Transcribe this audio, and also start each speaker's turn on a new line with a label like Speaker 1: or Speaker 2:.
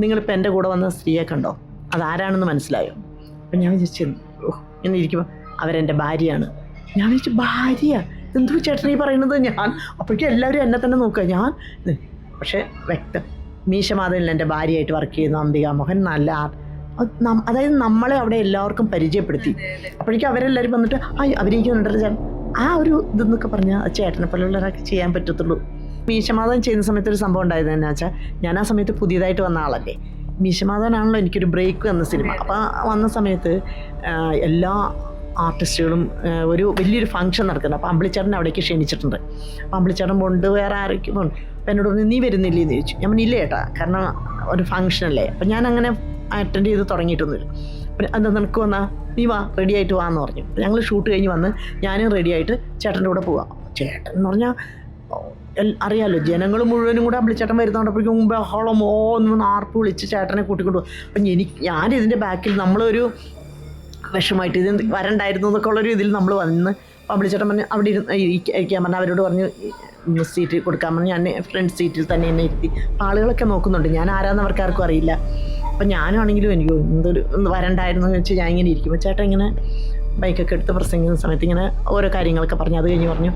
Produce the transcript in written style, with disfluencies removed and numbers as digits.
Speaker 1: നിങ്ങളിപ്പോൾ എൻ്റെ കൂടെ വന്ന സ്ത്രീയെ കണ്ടോ, അതാരാണെന്ന് മനസ്സിലായോ? അപ്പം ഞാൻ വിചാരിച്ചു ഇങ്ങനെ ഇരിക്കുമ്പോൾ അവരെൻ്റെ ഭാര്യയാണ്. ഞാൻ വിചാരിച്ചു ഭാര്യ എന്തോ ചേട്ടൻ ഈ പറയുന്നത്. ഞാൻ അപ്പോഴേക്കും എല്ലാവരും എന്നെ തന്നെ നോക്കുക. ഞാൻ പക്ഷേ വ്യക്തം മീശമാധവനിൽ എൻ്റെ ഭാര്യയായിട്ട് വർക്ക് ചെയ്യുന്ന അംബിക മോഹൻ നല്ല അതായത് നമ്മളെ അവിടെ എല്ലാവർക്കും പരിചയപ്പെടുത്തി. അപ്പോഴേക്കും അവരെല്ലാവരും വന്നിട്ട് അഭിനയിക്കുന്നുണ്ടല്ലോ ചേട്ടൻ, ആ ഒരു ഇതെന്നൊക്കെ പറഞ്ഞാൽ ചേട്ടനെ പോലെയുള്ളവരൊക്കെ ചെയ്യാൻ പറ്റത്തുള്ളൂ. മീശമാധവൻ ചെയ്യുന്ന സമയത്ത് ഒരു സംഭവം ഉണ്ടായത് എന്നാ വെച്ചാൽ, ഞാൻ ആ സമയത്ത് പുതിയതായിട്ട് വന്ന ആളല്ലേ. മീശമാധവനാണല്ലോ എനിക്കൊരു ബ്രേക്ക് വന്ന സിനിമ. അപ്പോൾ വന്ന സമയത്ത് എല്ലാ ആർട്ടിസ്റ്റുകളും ഒരു വലിയൊരു ഫംഗ്ഷൻ നടക്കുന്നുണ്ട്. അപ്പോൾ അമ്പിളിച്ചേട്ടൻ അവിടേക്ക് ക്ഷണിച്ചിട്ടുണ്ട്. അപ്പോൾ അമ്പിളിച്ചേട്ടൻ പോണ്ട് വേറെ ആരൊക്കെ പോണ്ട്. അപ്പോൾ എന്നോട് പറഞ്ഞു നീ വരുന്നില്ലേ എന്ന് ചോദിച്ചു. ഞാൻ പറഞ്ഞില്ല ചേട്ടാ, കാരണം ഒരു ഫംഗ്ഷനല്ലേ. അപ്പം ഞാൻ അങ്ങനെ അറ്റൻഡ് ചെയ്ത് തുടങ്ങിയിട്ടൊന്നുമില്ല. അപ്പം എന്താ നിനക്ക് വന്നാൽ നീ വാ, റെഡി ആയിട്ട് വാന്ന് പറഞ്ഞു. അപ്പോൾ ഞങ്ങൾ ഷൂട്ട് കഴിഞ്ഞ് വന്ന് ഞാനും റെഡി ആയിട്ട് ചേട്ടൻ്റെ കൂടെ പോവാം. ചേട്ടൻ എന്ന് പറഞ്ഞാൽ അറിയാമല്ലോ, ജനങ്ങൾ മുഴുവനും കൂടെ അമ്പിളിച്ചേട്ടൻ വരുന്നോണ്ടപ്പോഴേക്കും മുമ്പ് ഹോളമോ ഒന്ന് ആർപ്പ് വിളിച്ച് ചേട്ടനെ കൂട്ടിക്കൊണ്ടു പോകും. അപ്പം ഞാനിതിൻ്റെ ബാക്കിൽ നമ്മളൊരു വിഷമായിട്ട് ഇത് വരണ്ടായിരുന്നു എന്നൊക്കെ ഉള്ളൊരു ഇതിൽ നമ്മൾ വന്ന് അമ്പിളിച്ചേട്ടൻ പറഞ്ഞ് അവിടെ ഇരിക്കാൻ പറഞ്ഞാൽ അവരോട് പറഞ്ഞു സീറ്റ് കൊടുക്കാൻ പറഞ്ഞ് ഞാൻ ഫ്രണ്ട് സീറ്റിൽ തന്നെ എന്നെ ഇരുത്തി. അപ്പം ആളുകളൊക്കെ നോക്കുന്നുണ്ട്, ഞാൻ ആരാന്ന് അവർക്കാർക്കും അറിയില്ല. അപ്പം ഞാനാണെങ്കിലും എനിക്ക് എന്തൊരു വരണ്ടായിരുന്നു എന്ന് വെച്ചാൽ ഞാൻ ഇങ്ങനെ ഇരിക്കുമ്പോൾ ചേട്ടൻ ഇങ്ങനെ ബൈക്കൊക്കെ എടുത്ത് പ്രസംഗിക്കുന്ന സമയത്ത് ഇങ്ങനെ ഓരോ കാര്യങ്ങളൊക്കെ പറഞ്ഞു. അത് കഴിഞ്ഞ് പറഞ്ഞു